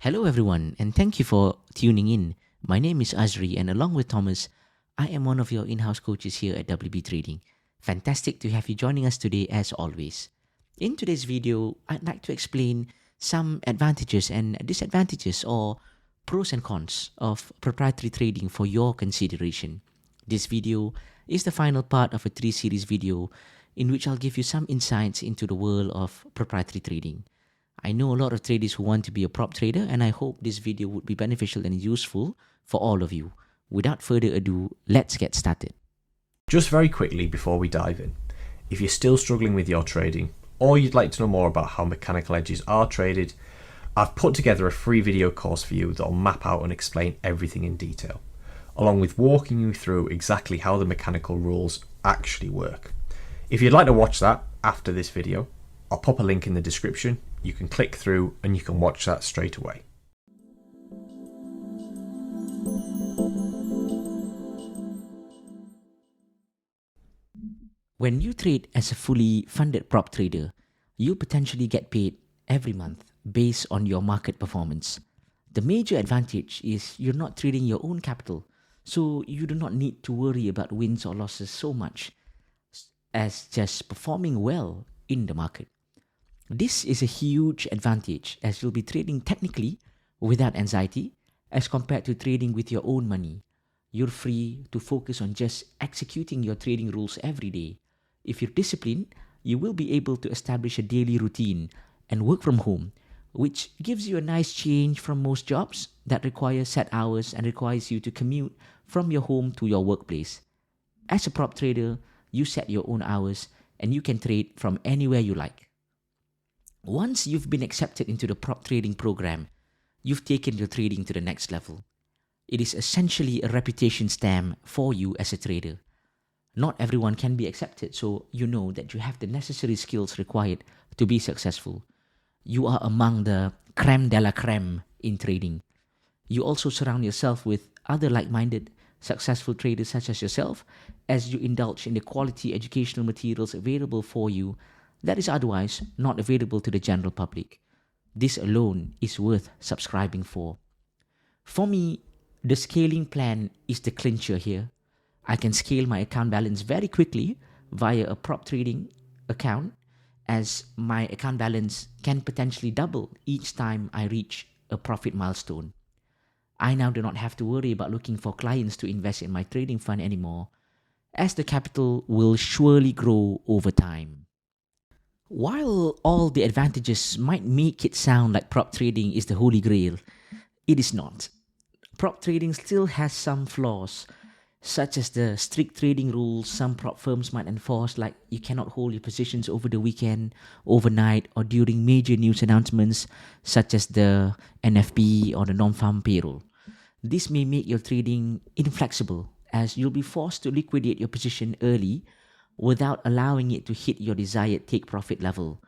Hello, everyone, and thank you for tuning in. My name is Azri, and along with Thomas, I am one of your in house coaches here at WB Trading. Fantastic to have you joining us today, as always. In today's video, I'd like to explain some advantages and disadvantages, or pros and cons, of proprietary trading for your consideration. This video is the final part of a 3-series video in which I'll give you some insights into the world of proprietary trading. I know a lot of traders who want to be a prop trader, and I hope this video would be beneficial and useful for all of you. Without further ado, let's get started. Just very quickly before we dive in, if you're still struggling with your trading, or you'd like to know more about how mechanical edges are traded, I've put together a free video course for you that'll map out and explain everything in detail, along with walking you through exactly how the mechanical rules actually work. If you'd like to watch that after this video, I'll pop a link in the description. You can click through and you can watch that straight away. When you trade as a fully funded prop trader, you potentially get paid every month based on your market performance. The major advantage is you're not trading your own capital, so you do not need to worry about wins or losses so much as just performing well in the market. This is a huge advantage as you'll be trading technically without anxiety as compared to trading with your own money. You're free to focus on just executing your trading rules every day. If you're disciplined, you will be able to establish a daily routine and work from home, which gives you a nice change from most jobs that require set hours and requires you to commute from your home to your workplace. As a prop trader, you set your own hours and you can trade from anywhere you like. Once you've been accepted into the prop trading program, you've taken your trading to the next level. It is essentially a reputation stamp for you as a trader. Not everyone can be accepted, so you know that you have the necessary skills required to be successful. You are among the creme de la creme in trading. You also surround yourself with other like-minded, successful traders such as yourself as you indulge in the quality educational materials available for you that is otherwise not available to the general public. This alone is worth subscribing for. For me, the scaling plan is the clincher here. I can scale my account balance very quickly via a prop trading account, as my account balance can potentially double each time I reach a profit milestone. I now do not have to worry about looking for clients to invest in my trading fund anymore, as the capital will surely grow over time. While all the advantages might make it sound like prop trading is the holy grail, it is not. Prop trading still has some flaws, such as the strict trading rules some prop firms might enforce, like you cannot hold your positions over the weekend, overnight, or during major news announcements such as the NFP or the non-farm payroll. This may make your trading inflexible, as you'll be forced to liquidate your position early without allowing it to hit your desired take profit level.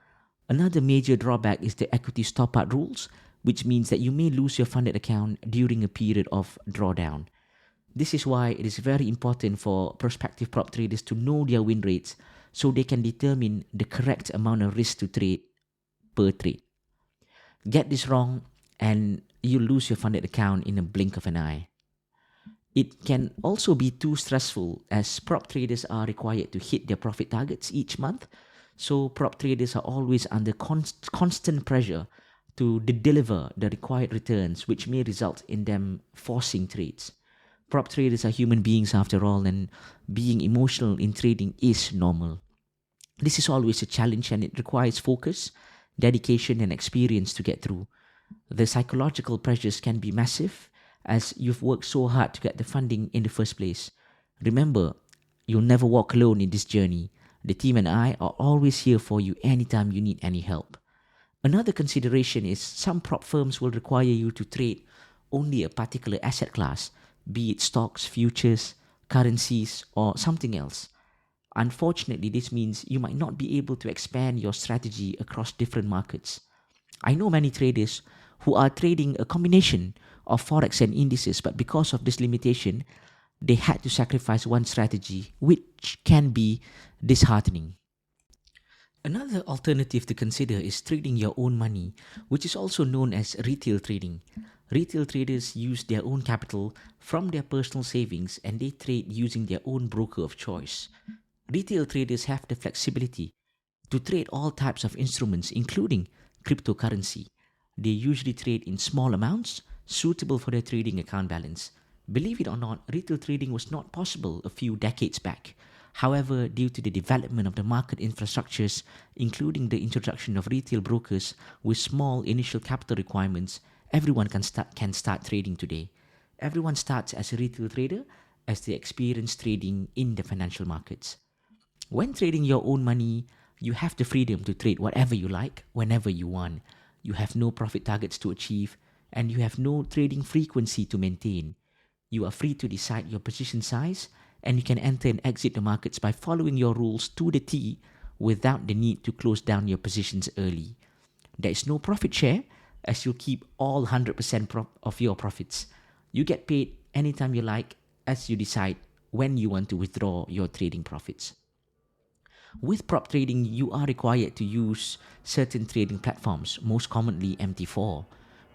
Another major drawback is the equity stop-out rules, which means that you may lose your funded account during a period of drawdown. This is why it is very important for prospective prop traders to know their win rates so they can determine the correct amount of risk to trade per trade. Get this wrong and you'll lose your funded account in a blink of an eye. It can also be too stressful, as prop traders are required to hit their profit targets each month, so prop traders are always under constant pressure to deliver the required returns, which may result in them forcing trades. Prop traders are human beings after all, and being emotional in trading is normal. This is always a challenge, and it requires focus, dedication, and experience to get through. The psychological pressures can be massive, as you've worked so hard to get the funding in the first place. Remember, you'll never walk alone in this journey. The team and I are always here for you anytime you need any help. Another consideration is some prop firms will require you to trade only a particular asset class, be it stocks, futures, currencies, or something else. Unfortunately, this means you might not be able to expand your strategy across different markets. I know many traders who are trading a combination of forex and indices, but because of this limitation, they had to sacrifice one strategy, which can be disheartening. Another alternative to consider is trading your own money, which is also known as retail trading. Retail traders use their own capital from their personal savings and they trade using their own broker of choice. Retail traders have the flexibility to trade all types of instruments, including cryptocurrency. They usually trade in small amounts, suitable for their trading account balance. Believe it or not, retail trading was not possible a few decades back. However, due to the development of the market infrastructures, including the introduction of retail brokers with small initial capital requirements, everyone can start trading today. Everyone starts as a retail trader as they experience trading in the financial markets. When trading your own money, you have the freedom to trade whatever you like, whenever you want. You have no profit targets to achieve, and you have no trading frequency to maintain. You are free to decide your position size, and you can enter and exit the markets by following your rules to the T without the need to close down your positions early. There is no profit share, as you'll keep all 100% of your profits. You get paid anytime you like, as you decide when you want to withdraw your trading profits. With prop trading, you are required to use certain trading platforms, most commonly MT4.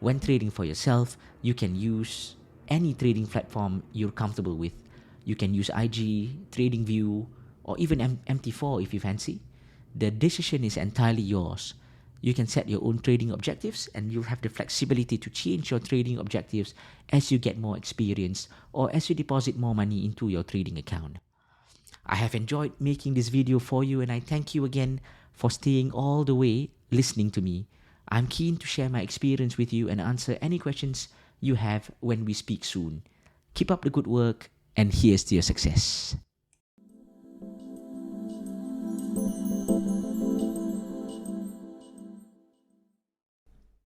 When trading for yourself, you can use any trading platform you're comfortable with. You can use IG, TradingView, or even MT4 if you fancy. The decision is entirely yours. You can set your own trading objectives and you'll have the flexibility to change your trading objectives as you get more experience or as you deposit more money into your trading account. I have enjoyed making this video for you and I thank you again for staying all the way listening to me. I'm keen to share my experience with you and answer any questions you have when we speak soon. Keep up the good work and here's to your success.